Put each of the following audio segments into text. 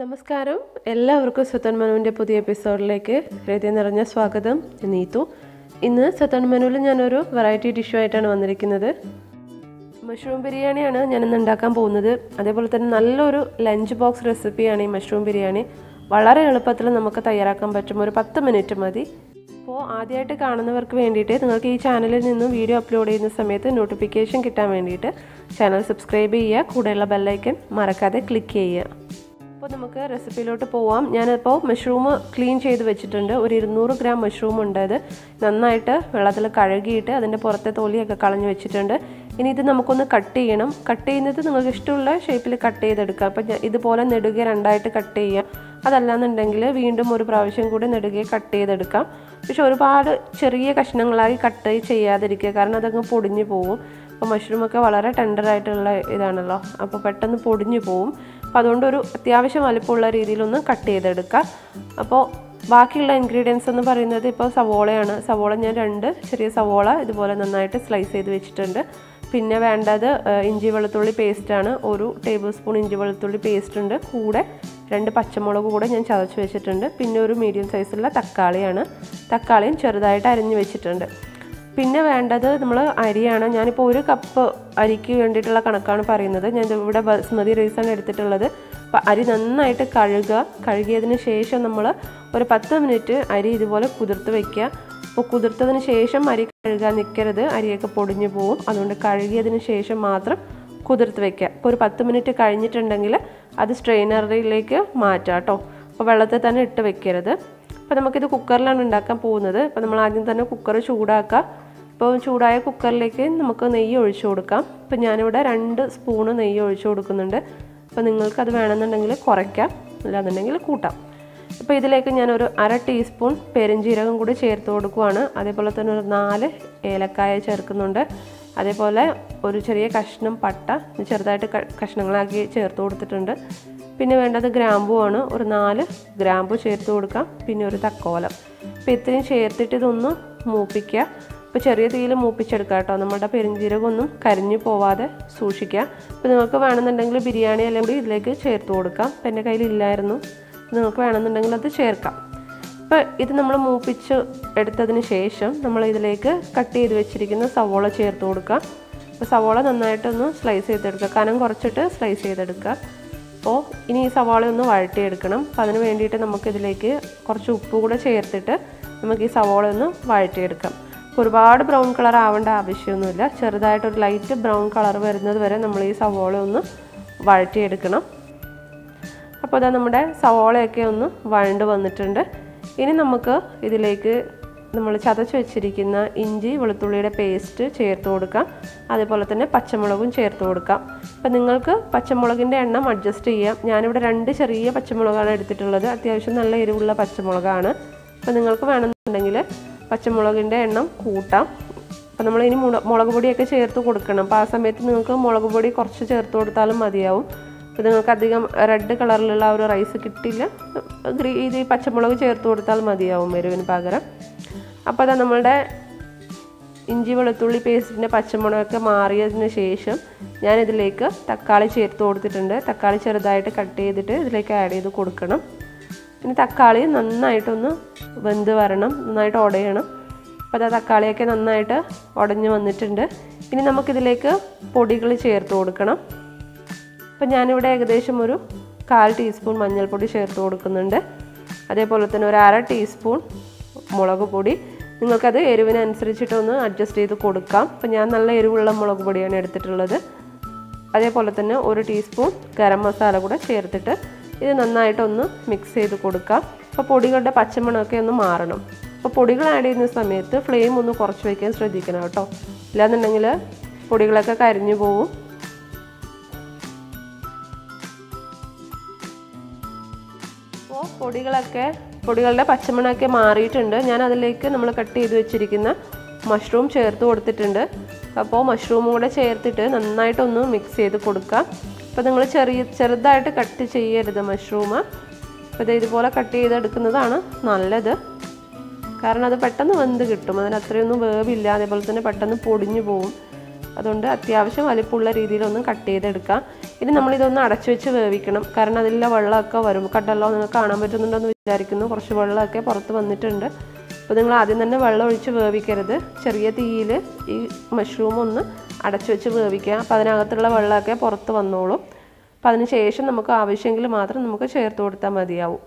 നമസ്കാരം എല്ലാവർക്കും സ്വതൻ മനുവിൻ്റെ പുതിയ എപ്പിസോഡിലേക്ക് ഹൃദയം നിറഞ്ഞ സ്വാഗതം. നീതു. ഇന്ന് സ്വതൻ മനുവിൽ ഞാനൊരു വെറൈറ്റി ഡിഷുമായിട്ടാണ് വന്നിരിക്കുന്നത്. മഷ്റൂം ബിരിയാണിയാണ് ഞാനിന്ന് ഉണ്ടാക്കാൻ പോകുന്നത്. അതേപോലെ തന്നെ നല്ലൊരു ലഞ്ച് ബോക്സ് റെസിപ്പിയാണ് ഈ മഷ്റൂം ബിരിയാണി. വളരെ എളുപ്പത്തിൽ നമുക്ക് തയ്യാറാക്കാൻ പറ്റും. ഒരു 10 മിനിറ്റ് മതി. അപ്പോൾ ആദ്യമായിട്ട് കാണുന്നവർക്ക് വേണ്ടിയിട്ട് നിങ്ങൾക്ക് ഈ ചാനലിൽ നിന്നും വീഡിയോ അപ്ലോഡ് ചെയ്യുന്ന സമയത്ത് നോട്ടിഫിക്കേഷൻ കിട്ടാൻ വേണ്ടിയിട്ട് ചാനൽ സബ്സ്ക്രൈബ് ചെയ്യുക. കൂടെയുള്ള ബെല്ലൈക്കൺ മറക്കാതെ ക്ലിക്ക് ചെയ്യുക. അപ്പോൾ നമുക്ക് റെസിപ്പിയിലോട്ട് പോവാം. ഞാനിപ്പോൾ മഷ്റൂം ക്ലീൻ ചെയ്ത് വെച്ചിട്ടുണ്ട്. ഒരു 200 ഗ്രാം മഷ്റൂം ഉണ്ട്. അത് നന്നായിട്ട് വെള്ളത്തിൽ കഴുകിയിട്ട് അതിൻ്റെ പുറത്തെ തൊലിയൊക്കെ കളഞ്ഞ് വെച്ചിട്ടുണ്ട്. ഇനി ഇത് നമുക്കൊന്ന് കട്ട് ചെയ്യണം. കട്ട് ചെയ്യുന്നത് നിങ്ങൾക്ക് ഇഷ്ടമുള്ള ഷേപ്പിൽ കട്ട് ചെയ്തെടുക്കാം. അപ്പം ഇതുപോലെ നെടുകെ 2ആയിട്ട് കട്ട് ചെയ്യാം. അതല്ലാന്നുണ്ടെങ്കിൽ വീണ്ടും ഒരു പ്രാവശ്യം കൂടി നെടുകെ കട്ട് ചെയ്തെടുക്കാം. പക്ഷെ ഒരുപാട് ചെറിയ കഷ്ണങ്ങളായി കട്ട് ചെയ്യാതിരിക്കുക, കാരണം അതങ്ങ് പൊടിഞ്ഞു പോകും. അപ്പോൾ മഷ്റൂമൊക്കെ വളരെ ടെൻഡറായിട്ടുള്ള ഇതാണല്ലോ, അപ്പോൾ പെട്ടെന്ന് പൊടിഞ്ഞു പോകും. അപ്പോൾ അതുകൊണ്ട് ഒരു അത്യാവശ്യം വലുപ്പമുള്ള രീതിയിലൊന്ന് കട്ട് ചെയ്തെടുക്കാം. അപ്പോൾ ബാക്കിയുള്ള ഇൻഗ്രീഡിയൻസ് എന്ന് പറയുന്നത് ഇപ്പോൾ സവോളയാണ്. സവോള ഞാൻ 2 ചെറിയ സവോള ഇതുപോലെ നന്നായിട്ട് സ്ലൈസ് ചെയ്ത് വെച്ചിട്ടുണ്ട്. പിന്നെ വേണ്ടത് ഇഞ്ചി വെളുത്തുള്ളി പേസ്റ്റാണ്. 1 ടേബിൾ സ്പൂൺ ഇഞ്ചി വെളുത്തുള്ളി പേസ്റ്റ് ഉണ്ട്. കൂടെ 2 പച്ചമുളക് കൂടെ ഞാൻ ചതച്ച് വെച്ചിട്ടുണ്ട്. പിന്നെ ഒരു മീഡിയം സൈസുള്ള തക്കാളിയാണ്. തക്കാളിയും ചെറുതായിട്ട് അരിഞ്ഞ് വെച്ചിട്ടുണ്ട്. പിന്നെ വേണ്ടത് നമ്മൾ അരിയാണ്. ഞാനിപ്പോൾ 1 കപ്പ് അരിക്ക് വേണ്ടിയിട്ടുള്ള കണക്കാണ് പറയുന്നത്. ഞാൻ ഇവിടെ ബസ്മതി റൈസാണ് എടുത്തിട്ടുള്ളത്. അപ്പോൾ അരി നന്നായിട്ട് കഴുകിയതിന് ശേഷം നമ്മൾ ഒരു 10 മിനിറ്റ് അരി ഇതുപോലെ കുതിർത്ത് വയ്ക്കുക. അപ്പോൾ കുതിർത്തതിന് ശേഷം അരി കഴുകാൻ നിൽക്കരുത്, അരിയൊക്കെ പൊടിഞ്ഞു പോവും. അതുകൊണ്ട് കഴുകിയതിന് ശേഷം മാത്രം കുതിർത്ത് വയ്ക്കുക. ഇപ്പോൾ ഒരു 10 മിനിറ്റ് കഴിഞ്ഞിട്ടുണ്ടെങ്കിൽ അത് സ്ട്രെയിനറിലേക്ക് മാറ്റാം കേട്ടോ. അപ്പോൾ വെള്ളത്തിൽ തന്നെ ഇട്ട് വെക്കരുത്. അപ്പോൾ നമുക്കിത് കുക്കറിലാണ് ഉണ്ടാക്കാൻ പോകുന്നത്. അപ്പോൾ നമ്മൾ ആദ്യം തന്നെ കുക്കർ ചൂടാക്കുക. ഇപ്പോൾ ചൂടായ കുക്കറിലേക്ക് നമുക്ക് നെയ്യ് ഒഴിച്ചു കൊടുക്കാം. ഇപ്പോൾ ഞാനിവിടെ 2 സ്പൂണ് നെയ്യ് ഒഴിച്ചു കൊടുക്കുന്നുണ്ട്. അപ്പോൾ നിങ്ങൾക്കത് വേണമെന്നുണ്ടെങ്കിൽ കുറയ്ക്കാം, അല്ലാന്നുണ്ടെങ്കിൽ കൂട്ടാം. അപ്പോൾ ഇതിലേക്ക് ഞാനൊരു 1/2 ടീസ്പൂൺ പെരുംജീരകം കൂടി ചേർത്ത് കൊടുക്കുവാണ്. അതേപോലെ തന്നെ ഒരു 4 ഏലക്കായ ചേർക്കുന്നുണ്ട്. അതേപോലെ ഒരു ചെറിയ കഷ്ണം പട്ട ചെറുതായിട്ട് കഷ്ണങ്ങളാക്കി ചേർത്ത് കൊടുത്തിട്ടുണ്ട്. പിന്നെ വേണ്ടത് ഗ്രാമ്പുവാണ്. ഒരു 4 ഗ്രാമ്പു ചേർത്ത് കൊടുക്കാം. പിന്നെ ഒരു തക്കോലം. അപ്പോൾ ഇത്രയും ചേർത്തിട്ട് ഇതൊന്ന് മൂപ്പിക്കുക. ഇപ്പോൾ ചെറിയ തീയിൽ മൂപ്പിച്ചെടുക്കുക കേട്ടോ. നമ്മുടെ പെരുംജീരകം ഒന്നും കരിഞ്ഞു പോവാതെ സൂക്ഷിക്കുക. അപ്പോൾ നിങ്ങൾക്ക് വേണമെന്നുണ്ടെങ്കിൽ ബിരിയാണി എല്ലാം കൂടി ഇതിലേക്ക് ചേർത്ത് കൊടുക്കാം. അപ്പോൾ എൻ്റെ കയ്യിലില്ലായിരുന്നു. നിങ്ങൾക്ക് വേണമെന്നുണ്ടെങ്കിൽ അത് ചേർക്കാം. അപ്പോൾ ഇത് നമ്മൾ മൂപ്പിച്ച് എടുത്തതിന് ശേഷം നമ്മൾ ഇതിലേക്ക് കട്ട് ചെയ്ത് വെച്ചിരിക്കുന്ന സവോള ചേർത്ത് കൊടുക്കുക. അപ്പോൾ സവോള നന്നായിട്ടൊന്ന് സ്ലൈസ് ചെയ്തെടുക്കുക, കനം കുറച്ചിട്ട് സ്ലൈസ് ചെയ്തെടുക്കുക. അപ്പോൾ ഇനി ഈ സവാള ഒന്ന് വഴറ്റിയെടുക്കണം. അപ്പോൾ അതിന് വേണ്ടിയിട്ട് നമുക്കിതിലേക്ക് കുറച്ച് ഉപ്പ് കൂടെ ചേർത്തിട്ട് നമുക്ക് ഈ സവാള ഒന്ന് വഴറ്റിയെടുക്കാം. ഒരുപാട് ബ്രൗൺ കളർ ആവേണ്ട ആവശ്യമൊന്നുമില്ല. ചെറുതായിട്ടൊരു ലൈറ്റ് ബ്രൗൺ കളർ വരുന്നത് വരെ നമ്മൾ ഈ സവാള ഒന്ന് വഴറ്റിയെടുക്കണം. അപ്പോൾ അതാ നമ്മുടെ സവാളയൊക്കെ ഒന്ന് വഴണ്ട് വന്നിട്ടുണ്ട്. ഇനി നമുക്ക് ഇതിലേക്ക് നമ്മൾ ചതച്ച് വെച്ചിരിക്കുന്ന ഇഞ്ചി വെളുത്തുള്ളിയുടെ പേസ്റ്റ് ചേർത്ത് കൊടുക്കാം. അതേപോലെ തന്നെ പച്ചമുളകും ചേർത്ത് കൊടുക്കാം. അപ്പോൾ നിങ്ങൾക്ക് പച്ചമുളകിൻ്റെ എണ്ണം അഡ്ജസ്റ്റ് ചെയ്യാം. ഞാനിവിടെ 2 ചെറിയ പച്ചമുളകാണ് എടുത്തിട്ടുള്ളത്. അത്യാവശ്യം നല്ല എരിവുള്ള പച്ചമുളകാണ്. അപ്പോൾ നിങ്ങൾക്ക് വേണമെന്നുണ്ടെങ്കിൽ പച്ചമുളകിൻ്റെ എണ്ണം കൂട്ടാം. അപ്പോൾ നമ്മൾ ഇനി മുളക് പൊടിയൊക്കെ ചേർത്ത് കൊടുക്കണം. അപ്പോൾ ആ സമയത്ത് നിങ്ങൾക്ക് മുളക് പൊടി കുറച്ച് ചേർത്ത് കൊടുത്താലും മതിയാവും. അപ്പോൾ നിങ്ങൾക്ക് അധികം റെഡ് കളറിലുള്ള ഒരു റൈസ് കിട്ടില്ല, ഇത് പച്ചമുളക് ചേർത്ത് കൊടുത്താൽ മതിയാവും എരിവിന് പകരം. അപ്പോൾ അതാ നമ്മളുടെ ഇഞ്ചി വെളുത്തുള്ളി പേസ്റ്റിൻ്റെ പച്ചമുളകൊക്കെ മാറിയതിന് ശേഷം ഞാനിതിലേക്ക് തക്കാളി ചേർത്ത് കൊടുത്തിട്ടുണ്ട്. തക്കാളി ചെറുതായിട്ട് കട്ട് ചെയ്തിട്ട് ഇതിലേക്ക് ആഡ് ചെയ്ത് കൊടുക്കണം. ഇനി തക്കാളി നന്നായിട്ടൊന്ന് വെന്ത് വരണം, നന്നായിട്ട് ഉടയണം. അപ്പോൾ അത് തക്കാളിയൊക്കെ നന്നായിട്ട് ഉടഞ്ഞ് വന്നിട്ടുണ്ട്. ഇനി നമുക്കിതിലേക്ക് പൊടികൾ ചേർത്ത് കൊടുക്കണം. അപ്പോൾ ഞാനിവിടെ ഏകദേശം ഒരു 1/4 ടീസ്പൂൺ മഞ്ഞൾപ്പൊടി ചേർത്ത് കൊടുക്കുന്നുണ്ട്. അതേപോലെ തന്നെ ഒരു 1/2 ടീസ്പൂൺ മുളക് പൊടി. നിങ്ങൾക്കത് എരിവിനനുസരിച്ചിട്ടൊന്ന് അഡ്ജസ്റ്റ് ചെയ്ത് കൊടുക്കാം. അപ്പോൾ ഞാൻ നല്ല എരിവുള്ള മുളക് പൊടിയാണ് എടുത്തിട്ടുള്ളത്. അതേപോലെ തന്നെ 1 ടീസ്പൂൺ ഗരം മസാല കൂടെ ചേർത്തിട്ട് ഇത് നന്നായിട്ടൊന്ന് മിക്സ് ചെയ്ത് കൊടുക്കാം. അപ്പോൾ പൊടികളുടെ പച്ചമണമൊക്കെ ഒന്ന് മാറണം. അപ്പോൾ പൊടികൾ ആഡ് ചെയ്യുന്ന സമയത്ത് ഫ്ലെയിം ഒന്ന് കുറച്ച് വയ്ക്കാൻ ശ്രദ്ധിക്കണം കേട്ടോ, ഇല്ലാന്നുണ്ടെങ്കിൽ പൊടികളൊക്കെ കരിഞ്ഞു പോവും. അപ്പോൾ പൊടികളുടെ പച്ചമണമൊക്കെ മാറിയിട്ടുണ്ട്. ഞാൻ അതിലേക്ക് നമ്മൾ കട്ട് ചെയ്ത് വെച്ചിരിക്കുന്ന മഷ്റൂം ചേർത്ത് കൊടുത്തിട്ടുണ്ട്. അപ്പോൾ മഷ്റൂമും കൂടെ ചേർത്തിട്ട് നന്നായിട്ടൊന്ന് മിക്സ് ചെയ്ത് കൊടുക്കാം. അപ്പോൾ നിങ്ങൾ ചെറുതായിട്ട് കട്ട് ചെയ്യരുത് മഷ്റൂം. അപ്പോൾ ഇതുപോലെ കട്ട് ചെയ്തെടുക്കുന്നതാണ് നല്ലത്, കാരണം അത് പെട്ടെന്ന് വെന്ത് കിട്ടും. അതിന് അത്രയൊന്നും വേവില്ല. അതേപോലെ തന്നെ പെട്ടെന്ന് പൊടിഞ്ഞു പോവും. അതുകൊണ്ട് അത്യാവശ്യം വലിപ്പമുള്ള രീതിയിലൊന്ന് കട്ട് ചെയ്തെടുക്കാം. ഇനി നമ്മളിതൊന്ന് അടച്ചു വെച്ച് വേവിക്കണം. കാരണം അതിലെ വെള്ളമൊക്കെ വരും. കണ്ടല്ലോ, നിങ്ങൾക്ക് കാണാൻ പറ്റുന്നുണ്ടെന്ന് വിചാരിക്കുന്നു. കുറച്ച് വെള്ളമൊക്കെ പുറത്ത് വന്നിട്ടുണ്ട്. അപ്പോൾ നിങ്ങൾ ആദ്യം തന്നെ വെള്ളം ഒഴിച്ച് വേവിക്കരുത്. ചെറിയ തീയിൽ ഈ മഷ്റൂം ഒന്ന് അടച്ചു വെച്ച് വേവിക്കുക. അപ്പോൾ അതിനകത്തുള്ള വെള്ളമൊക്കെ പുറത്ത് വന്നോളും. അപ്പോൾ അതിന് ശേഷം നമുക്ക് ആവശ്യമെങ്കിൽ മാത്രം നമുക്ക് ചേർത്ത് കൊടുത്താൽ മതിയാവും.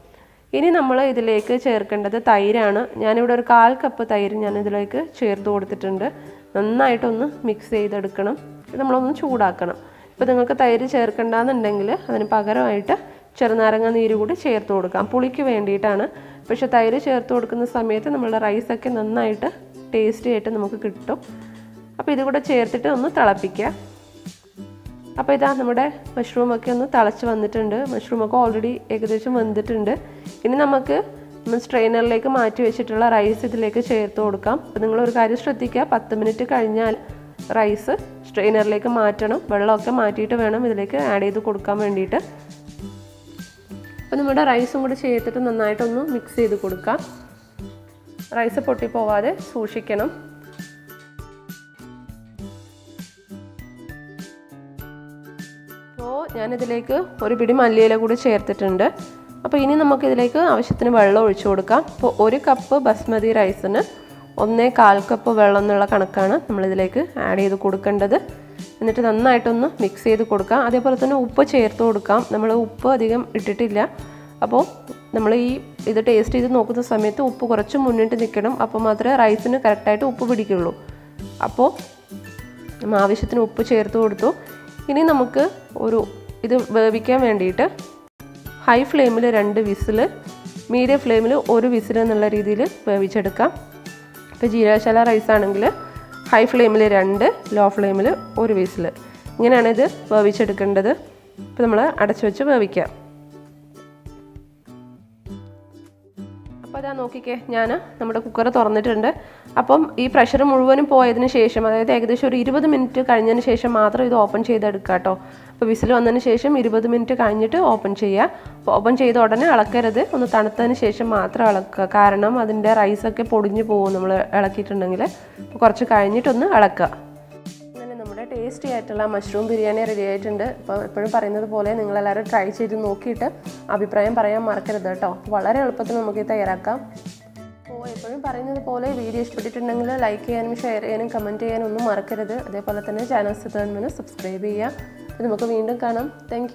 ഇനി നമ്മൾ ഇതിലേക്ക് ചേർക്കേണ്ടത് തൈരാണ്. ഞാനിവിടെ ഒരു 1/4 കപ്പ് തൈര് ഞാൻ ഇതിലേക്ക് ചേർത്ത് കൊടുത്തിട്ടുണ്ട്. നന്നായിട്ടൊന്ന് മിക്സ് ചെയ്തെടുക്കണം. നമ്മളൊന്ന് ചൂടാക്കണം. ഇപ്പോൾ നിങ്ങൾക്ക് തൈര് ചേർക്കേണ്ടെന്നുണ്ടെങ്കിൽ അതിന് പകരമായിട്ട് ചെറുനാരങ്ങ നീര് കൂടി ചേർത്ത് കൊടുക്കാം. പുളിക്ക് വേണ്ടിയിട്ടാണ്. പക്ഷേ തൈര് ചേർത്ത് കൊടുക്കുന്ന സമയത്ത് നമ്മളുടെ റൈസൊക്കെ നന്നായിട്ട് ടേസ്റ്റി ആയിട്ട് നമുക്ക് കിട്ടും. അപ്പോൾ ഇതുകൂടെ ചേർത്തിട്ട് ഒന്ന് തിളപ്പിക്കുക. അപ്പോൾ ഇതാ നമ്മുടെ മഷ്റൂമൊക്കെ ഒന്ന് തിളച്ച് വന്നിട്ടുണ്ട്. മഷ്റൂമൊക്കെ ഓൾറെഡി ഏകദേശം വെന്തിട്ടുണ്ട്. ഇനി നമുക്ക് സ്ട്രെയിനറിലേക്ക് മാറ്റി വെച്ചിട്ടുള്ള റൈസ് ഇതിലേക്ക് ചേർത്ത് കൊടുക്കാം. അപ്പോൾ നിങ്ങളൊരു കാര്യം ശ്രദ്ധിക്കുക, 10 മിനിറ്റ് കഴിഞ്ഞാൽ റൈസ് സ്ട്രെയിനറിലേക്ക് മാറ്റണം. വെള്ളമൊക്കെ മാറ്റിയിട്ട് വേണം ഇതിലേക്ക് ആഡ് ചെയ്ത് കൊടുക്കാൻ വേണ്ടിയിട്ട്. അപ്പോൾ നമ്മുടെ റൈസും കൂടി ചേർത്തിട്ട് നന്നായിട്ടൊന്ന് മിക്സ് ചെയ്ത് കൊടുക്കാം. റൈസ് പൊട്ടിപ്പോവാതെ സൂക്ഷിക്കണം. അപ്പോൾ ഞാനിതിലേക്ക് ഒരു പിടി മല്ലിയില കൂടി ചേർത്തിട്ടുണ്ട്. അപ്പോൾ ഇനി നമുക്കിതിലേക്ക് ആവശ്യത്തിന് വെള്ളം ഒഴിച്ചു കൊടുക്കാം. അപ്പോൾ 1 കപ്പ് ബസ്മതി റൈസിന് 1/4 കപ്പ് വെള്ളം എന്നുള്ള കണക്കാണ് നമ്മളിതിലേക്ക് ആഡ് ചെയ്ത് കൊടുക്കേണ്ടത്. എന്നിട്ട് നന്നായിട്ടൊന്ന് മിക്സ് ചെയ്ത് കൊടുക്കാം. അതേപോലെ തന്നെ ഉപ്പ് ചേർത്ത് കൊടുക്കാം. നമ്മൾ ഉപ്പ് അധികം ഇട്ടിട്ടില്ല. അപ്പോൾ നമ്മൾ ഇത് ടേസ്റ്റ് ചെയ്ത് നോക്കുന്ന സമയത്ത് ഉപ്പ് കുറച്ച് മുന്നിട്ട് നിൽക്കണം. അപ്പോൾ മാത്രമേ റൈസിന് കറക്റ്റായിട്ട് ഉപ്പ് പിടിക്കുള്ളൂ. അപ്പോൾ നമ്മൾ ആവശ്യത്തിന് ഉപ്പ് ചേർത്ത് കൊടുത്തു. ഇനി നമുക്ക് ഇത് വേവിക്കാൻ വേണ്ടിയിട്ട് ഹൈ ഫ്ലെയിമിൽ 2 വിസിൽ, മീഡിയം ഫ്ലെയിമിൽ 1 വിസിൽ എന്നുള്ള രീതിയിൽ വേവിച്ചെടുക്കാം. ഇപ്പോൾ ജീരകശാല റൈസ് ആണെങ്കിൽ ഹൈ ഫ്ലെയിമിൽ 2, ലോ ഫ്ലെയിമിൽ 1 വിസിൽ, ഇങ്ങനെയാണ് ഇത് വേവിച്ചെടുക്കേണ്ടത്. ഇപ്പോൾ നമ്മൾ അടച്ചു വെച്ച് വേവിക്കാം. അപ്പോൾ അതാ നോക്കിക്കേ, ഞാൻ നമ്മുടെ കുക്കർ തുറന്നിട്ടുണ്ട്. അപ്പം ഈ പ്രഷർ മുഴുവനും പോയതിന് ശേഷം, അതായത് ഏകദേശം ഒരു 20 മിനിറ്റ് കഴിഞ്ഞതിന് ശേഷം മാത്രം ഇത് ഓപ്പൺ ചെയ്തെടുക്കുക കേട്ടോ. അപ്പോൾ വിസിൽ വന്നതിന് ശേഷം 20 മിനിറ്റ് കഴിഞ്ഞിട്ട് ഓപ്പൺ ചെയ്യുക. അപ്പോൾ ഓപ്പൺ ചെയ്ത ഉടനെ ഇളക്കരുത്, ഒന്ന് തണുത്തതിന് ശേഷം മാത്രം ഇളക്കുക. കാരണം അതിൻ്റെ റൈസൊക്കെ പൊടിഞ്ഞു പോകും നമ്മൾ ഇളക്കിയിട്ടുണ്ടെങ്കിൽ. അപ്പോൾ കുറച്ച് കഴിഞ്ഞിട്ടൊന്ന് ഇളക്കുക. അങ്ങനെ നമ്മുടെ ടേസ്റ്റി ആയിട്ടുള്ള മഷ്റൂം ബിരിയാണി റെഡി ആയിട്ടുണ്ട്. അപ്പോൾ എപ്പോഴും പറയുന്നത് പോലെ നിങ്ങളെല്ലാവരും ട്രൈ ചെയ്ത് നോക്കിയിട്ട് അഭിപ്രായം പറയാൻ മറക്കരുത് കേട്ടോ. വളരെ എളുപ്പത്തിൽ നമുക്ക് തയ്യാറാക്കാം. അപ്പോൾ എപ്പോഴും പറയുന്നത് പോലെ വീഡിയോ ഇഷ്ടപ്പെട്ടിട്ടുണ്ടെങ്കിൽ ലൈക്ക് ചെയ്യാനും ഷെയർ ചെയ്യാനും കമൻറ്റ് ചെയ്യാനും ഒന്നും മറക്കരുത്. അതേപോലെ തന്നെ ചാനൽ സബ്സ്ക്രൈബ് ചെയ്യുക. നമുക്ക് വീണ്ടും കാണാം. താങ്ക്